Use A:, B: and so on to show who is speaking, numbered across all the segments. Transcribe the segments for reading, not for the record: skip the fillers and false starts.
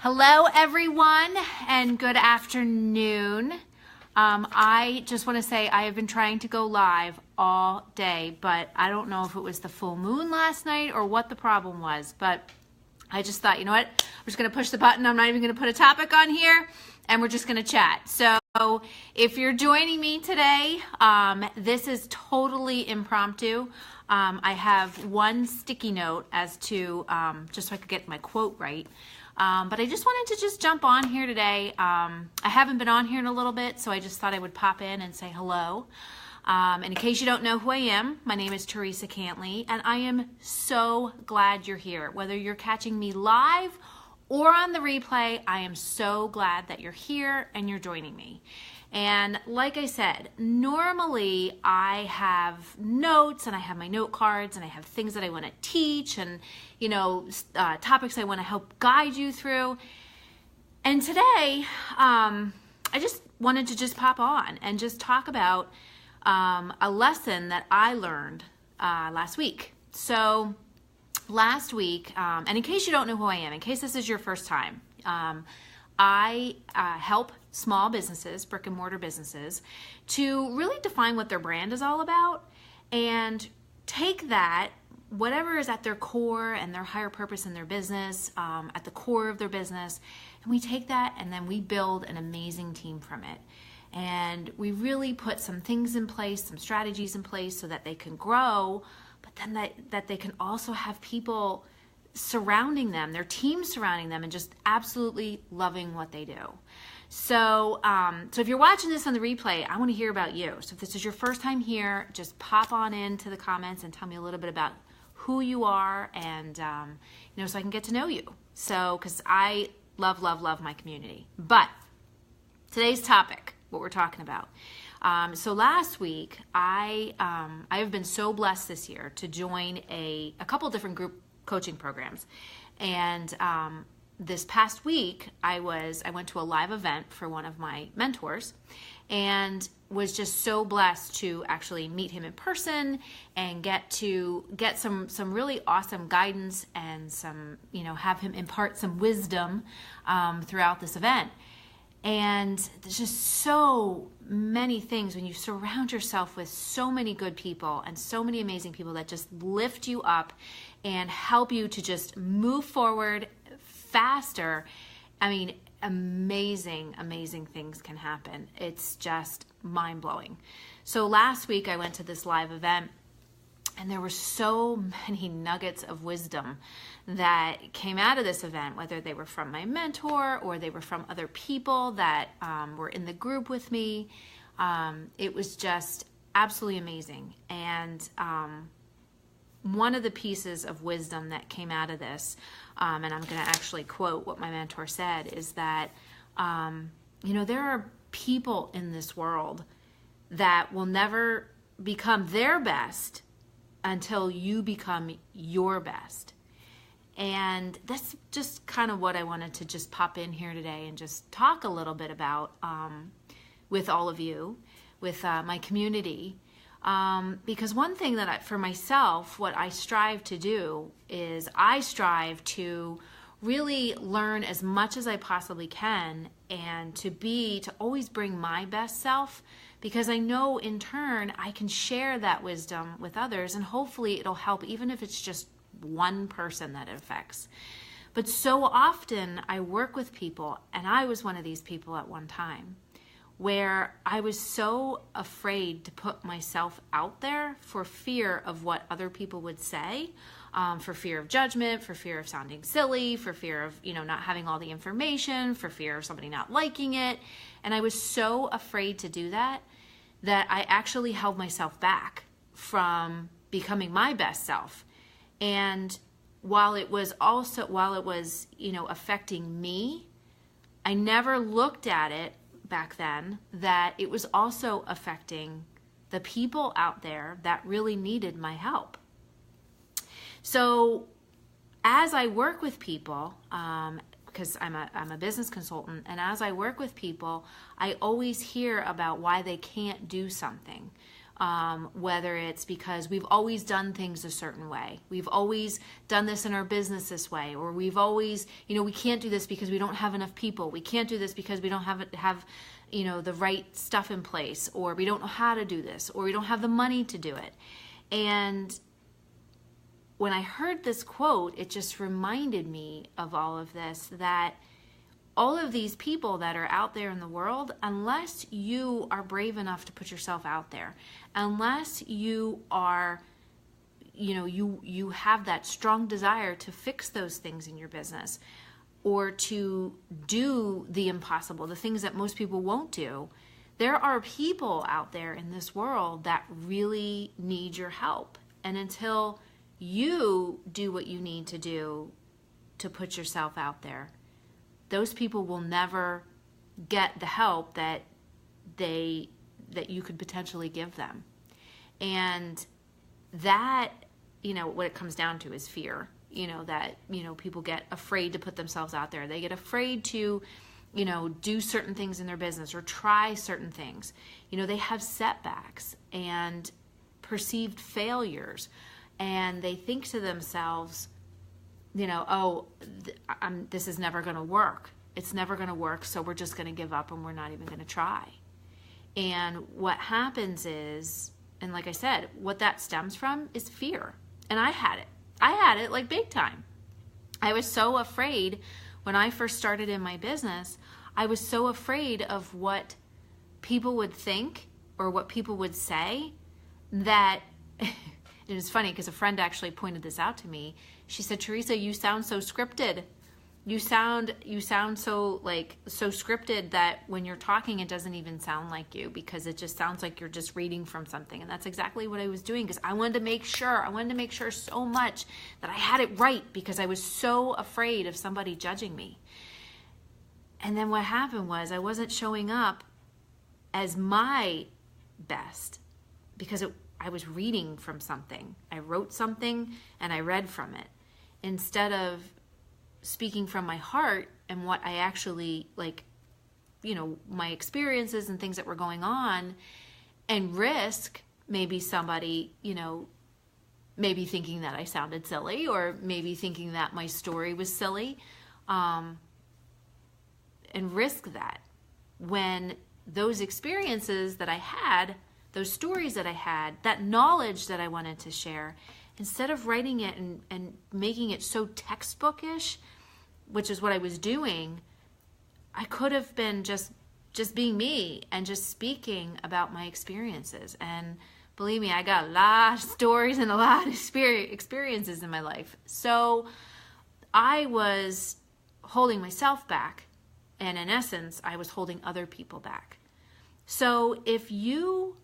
A: Hello, everyone, and good afternoon. I just want to say I have been trying to go live all day, but I don't know if it was the full moon last night or what the problem was, but I just thought, you know what, I'm just going to push the button. I'm not even going to put a topic on here, and we're just going to chat. So if you're joining me today, this is totally impromptu. I have one sticky note as to, just so I could get my quote right. But I just wanted to just jump on here today. I haven't been on here in a little bit, so I just thought I would pop in and say hello. And in case you don't know who I am, my name is Teresa Cantley, and I am so glad you're here. Whether you're catching me live or on the replay, I am so glad that you're here and you're joining me. And like I said, normally I have notes and I have my note cards and I have things that I want to teach and, you know, topics I want to help guide you through. And today, I just wanted to just pop on and just talk about a lesson that I learned last week. So last week, and in case you don't know who I am, in case this is your first time, I help small businesses, brick and mortar businesses, to really define what their brand is all about and take that, whatever is at their core and their higher purpose in their business, at the core of their business, and we take that and then we build an amazing team from it. And we really put some things in place, some strategies in place so that they can grow, but then that they can also have people surrounding them, their team surrounding them, and just absolutely loving what they do. So, so if you're watching this on the replay, I want to hear about you. So if this is your first time here, just pop on into the comments and tell me a little bit about who you are, and you know, so I can get to know you. So, because I love my community. But today's topic, what we're talking about. So last week, I have been so blessed this year to join a couple different group coaching programs, and this past week I went to a live event for one of my mentors and was just so blessed to actually meet him in person and get some really awesome guidance and some, you know, have him impart some wisdom throughout this event. And there's just so many things when you surround yourself with so many good people and so many amazing people that just lift you up and help you to just move forward faster. I mean, amazing things can happen. It's just mind-blowing. So last week I went to this live event, and there were so many nuggets of wisdom that came out of this event, whether they were from my mentor or they were from other people that were in the group with me. It was just absolutely amazing. And one of the pieces of wisdom that came out of this, and I'm going to actually quote what my mentor said, is that, you know, there are people in this world that will never become their best until you become your best. And that's just kind of what I wanted to just pop in here today and just talk a little bit about with all of you, with my community. Because one thing that for myself, what I strive to do is I strive to really learn as much as I possibly can and to always bring my best self, because I know in turn I can share that wisdom with others, and hopefully it'll help, even if it's just one person that it affects. But so often I work with people, and I was one of these people at one time, where I was so afraid to put myself out there for fear of what other people would say, for fear of judgment, for fear of sounding silly, for fear of, you know, not having all the information, for fear of somebody not liking it. And I was so afraid to do that I actually held myself back from becoming my best self. And while it was, you know, affecting me, I never looked at it back then that it was also affecting the people out there that really needed my help. So as I work with people, because I'm a business consultant, and as I work with people, I always hear about why they can't do something, Whether it's because we've always done things a certain way. We've always done this in our business this way, or we've always, we can't do this because we don't have enough people. We can't do this because we don't have the right stuff in place, or we don't know how to do this, or we don't have the money to do it. And when I heard this quote, it just reminded me of all of this, that all of these people that are out there in the world, unless you are brave enough to put yourself out there, unless you are, you have that strong desire to fix those things in your business, or to do the impossible, the things that most people won't do, there are people out there in this world that really need your help. And until you do what you need to do to put yourself out there, those people will never get the help that you could potentially give them. And that, what it comes down to is fear. That people get afraid to put themselves out there. They get afraid to do certain things in their business or try certain things. They have setbacks and perceived failures, and they think to themselves, this is never going to work. It's never going to work, so we're just going to give up and we're not even going to try. And what happens is, and like I said, what that stems from is fear. And I had it like big time. I was so afraid when I first started in my business. I was so afraid of what people would think or what people would say that it was funny because a friend actually pointed this out to me. She said, "Teresa, you sound so scripted. You sound so scripted that when you're talking, it doesn't even sound like you, because it just sounds like you're just reading from something." And that's exactly what I was doing, because I wanted to make sure so much that I had it right, because I was so afraid of somebody judging me. And then what happened was I wasn't showing up as my best because I was reading from something. I wrote something and I read from it, instead of speaking from my heart and what I actually my experiences and things that were going on, and risk maybe somebody, maybe thinking that I sounded silly, or maybe thinking that my story was silly, and risk that, when those experiences that I had, those stories that I had, that knowledge that I wanted to share, instead of writing it and making it so textbookish, which is what I was doing, I could have been just being me and just speaking about my experiences. And believe me, I got a lot of stories and a lot of experiences in my life. So I was holding myself back, and in essence, I was holding other people back. So if you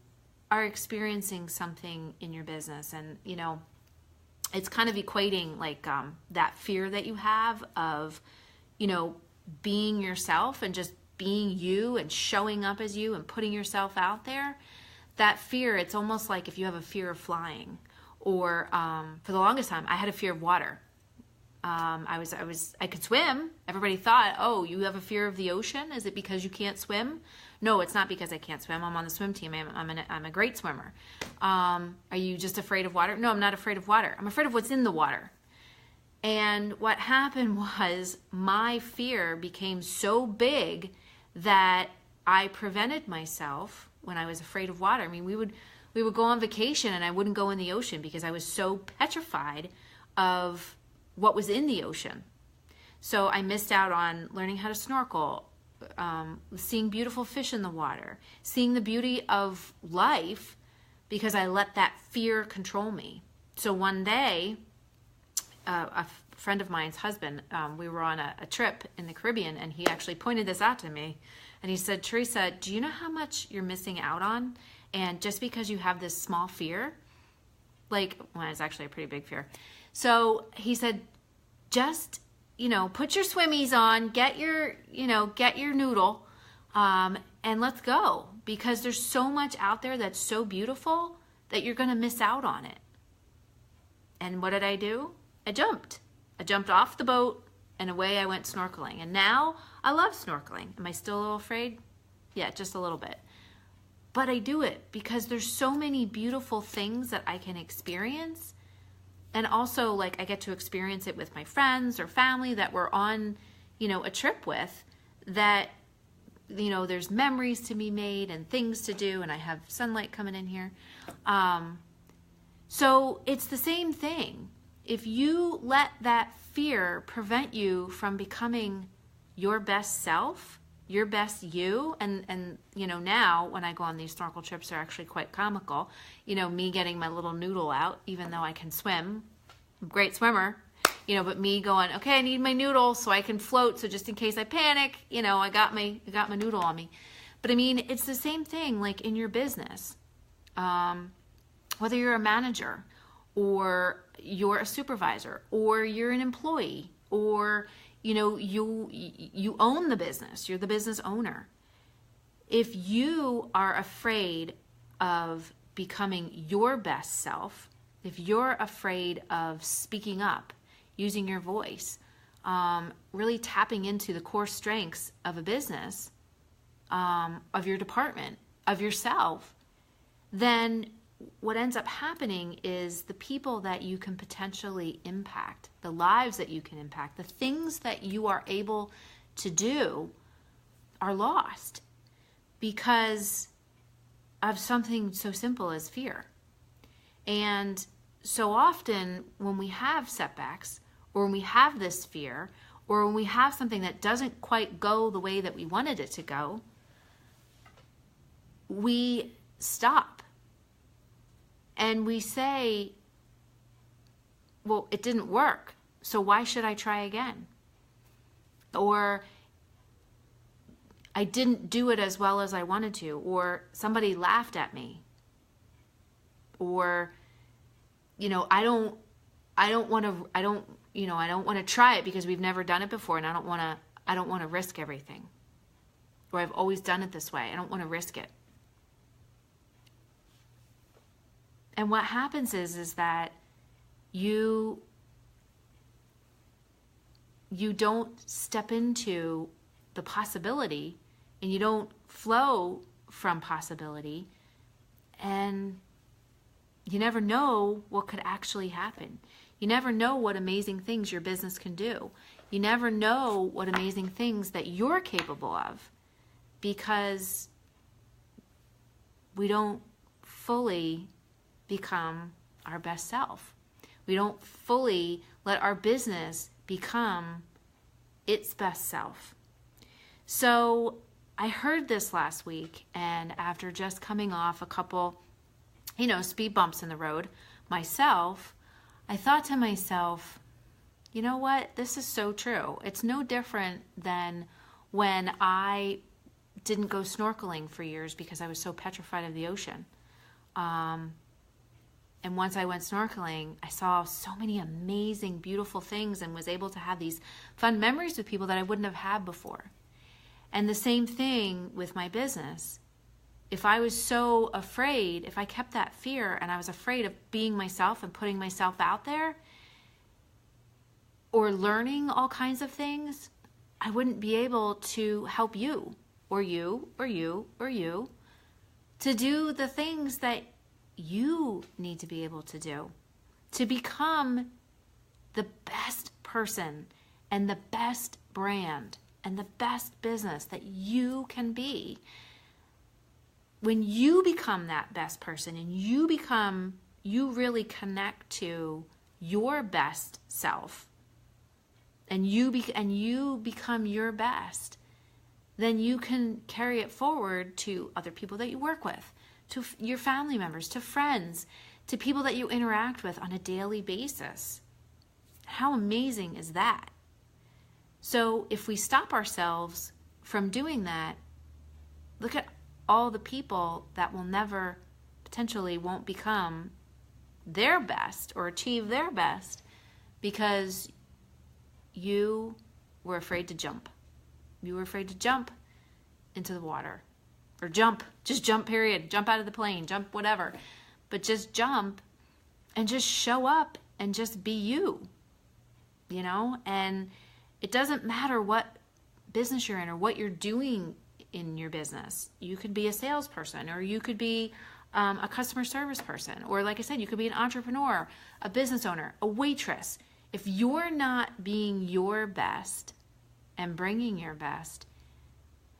A: are experiencing something in your business, and it's kind of equating that fear that you have of being yourself and just being you and showing up as you and putting yourself out there, that fear, it's almost like if you have a fear of flying, or for the longest time I had a fear of water. I could swim. Everybody thought, "Oh, you have a fear of the ocean? Is it because you can't swim?" No, it's not because I can't swim. I'm on the swim team. I'm a great swimmer. Are you just afraid of water? No, I'm not afraid of water. I'm afraid of what's in the water. And what happened was my fear became so big that I prevented myself when I was afraid of water. I mean, we would go on vacation and I wouldn't go in the ocean because I was so petrified of what was in the ocean. So I missed out on learning how to snorkel, seeing beautiful fish in the water, seeing the beauty of life, because I let that fear control me. So one day, a friend of mine's husband, we were on a trip in the Caribbean, and he actually pointed this out to me. And he said, "Teresa, do you know how much you're missing out on? And just because you have this small fear," it's actually a pretty big fear. So he said, "Just, put your swimmies on, get your noodle, and let's go. Because there's so much out there that's so beautiful that you're going to miss out on it." And what did I do? I jumped off the boat, and away I went snorkeling. And now I love snorkeling. Am I still a little afraid? Yeah, just a little bit. but I do it because there's so many beautiful things that I can experience. And also, like, I get to experience it with my friends or family that we're on, a trip with, that, there's memories to be made and things to do, and I have sunlight coming in here. So it's the same thing. If you let that fear prevent you from becoming your best self, your best you, and now when I go on these snorkel trips, they're actually quite comical. Me getting my little noodle out, even though I can swim, I'm a great swimmer, but me going, okay, I need my noodle so I can float. So just in case I panic, I got my noodle on me. But I mean, it's the same thing, like in your business, whether you're a manager or you're a supervisor or you're an employee or you own the business, you're the business owner. If you are afraid of becoming your best self, if you're afraid of speaking up, using your voice, really tapping into the core strengths of a business, of your department, of yourself, then what ends up happening is the people that you can potentially impact, the lives that you can impact, the things that you are able to do are lost because of something so simple as fear. And so often when we have setbacks, or when we have this fear, or when we have something that doesn't quite go the way that we wanted it to go, we stop. And we say, well, it didn't work, so why should I try again? Or I didn't do it as well as I wanted to, or somebody laughed at me. Or, I don't want to try it because we've never done it before, and I don't want to risk everything. Or I've always done it this way. I don't want to risk it. And what happens is that you don't step into the possibility, and you don't flow from possibility, and you never know what could actually happen. You never know what amazing things your business can do. You never know what amazing things that you're capable of, because we don't fully become our best self. We don't fully let our business become its best self. So I heard this last week, and after just coming off a couple, speed bumps in the road myself, I thought to myself, you know what? This is so true. It's no different than when I didn't go snorkeling for years because I was so petrified of the ocean. And once I went snorkeling, I saw so many amazing, beautiful things and was able to have these fun memories with people that I wouldn't have had before. And the same thing with my business. If I was so afraid, if I kept that fear and I was afraid of being myself and putting myself out there or learning all kinds of things, I wouldn't be able to help you or you or you or you to do the things that you need to be able to do to become the best person and the best brand and the best business that you can be. When you become that best person and you really connect to your best self and you become your best, then you can carry it forward to other people that you work with, to your family members, to friends, to people that you interact with on a daily basis. How amazing is that? So if we stop ourselves from doing that, look at all the people that will never, potentially won't become their best or achieve their best because you were afraid to jump. You were afraid to jump into the water. Or just jump, period. Jump out of the plane, jump whatever. But just jump and just show up and just be you, And it doesn't matter what business you're in or what you're doing in your business. You could be a salesperson, or you could be a customer service person, or like I said, you could be an entrepreneur, a business owner, a waitress. If you're not being your best and bringing your best,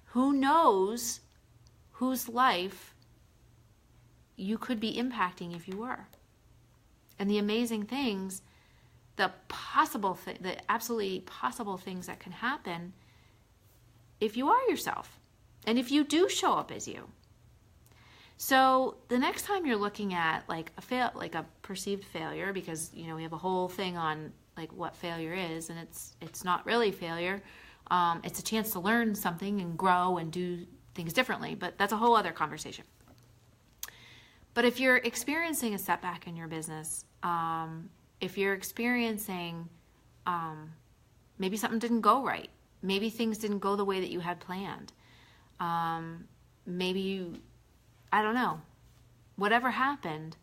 A: who knows whose life you could be impacting if you were. And the amazing things, the absolutely possible things that can happen if you are yourself and if you do show up as you. So the next time you're looking at like a perceived failure, because we have a whole thing on like what failure is, and it's not really failure. It's a chance to learn something and grow and do things differently, but that's a whole other conversation. But if you're experiencing a setback in your business, if you're experiencing maybe something didn't go right, maybe things didn't go the way that you had planned, maybe I don't know, whatever happened,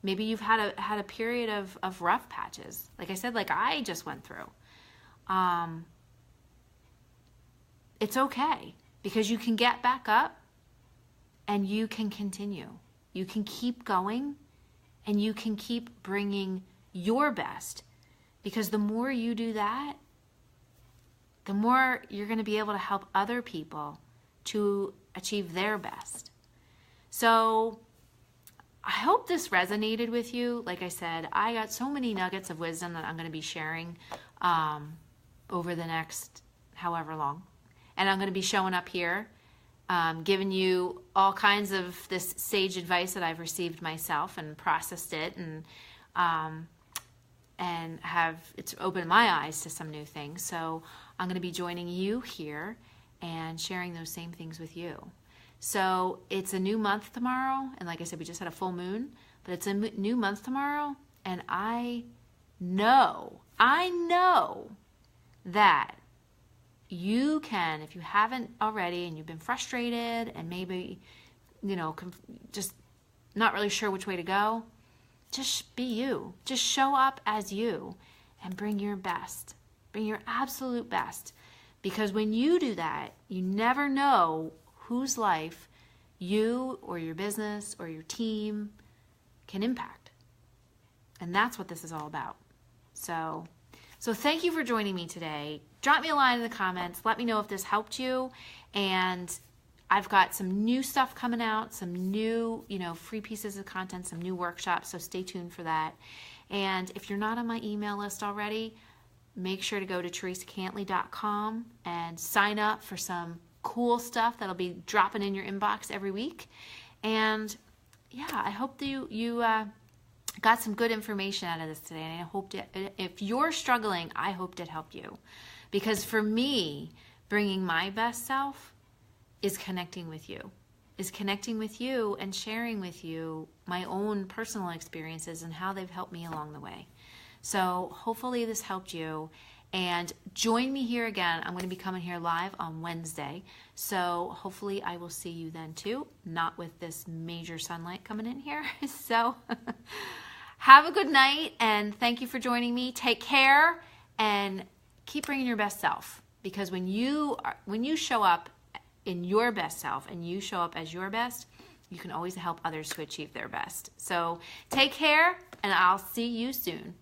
A: maybe you've had a period of rough patches, like I said, like I just went through. It's okay, because you can get back up and you can continue. You can keep going and you can keep bringing your best, because the more you do that, the more you're going to be able to help other people to achieve their best. So I hope this resonated with you. Like I said, I got so many nuggets of wisdom that I'm going to be sharing over the next however long. And I'm going to be showing up here, giving you all kinds of this sage advice that I've received myself and processed it, and it's opened my eyes to some new things. So I'm going to be joining you here and sharing those same things with you. So it's a new month tomorrow, and like I said, we just had a full moon, but it's a new month tomorrow, and I know that you can, if you haven't already and you've been frustrated and maybe, just not really sure which way to go, just be you. Just show up as you and bring your best. Bring your absolute best. Because when you do that, you never know whose life you or your business or your team can impact. And that's what this is all about. So thank you for joining me today. Drop me a line in the comments. Let me know if this helped you. And I've got some new stuff coming out, some new, free pieces of content, some new workshops. So stay tuned for that. And if you're not on my email list already, make sure to go to teresacantley.com and sign up for some cool stuff that'll be dropping in your inbox every week. And yeah, I hope that you got some good information out of this today. And I hope if you're struggling, I hope it helped you. Because for me, bringing my best self is connecting with you. And sharing with you my own personal experiences and how they've helped me along the way. So hopefully this helped you. And join me here again. I'm going to be coming here live on Wednesday. So hopefully I will see you then too. Not with this major sunlight coming in here. So have a good night, and thank you for joining me. Take care and keep bringing your best self. Because when you show up in your best self and you show up as your best, you can always help others to achieve their best. So take care, and I'll see you soon.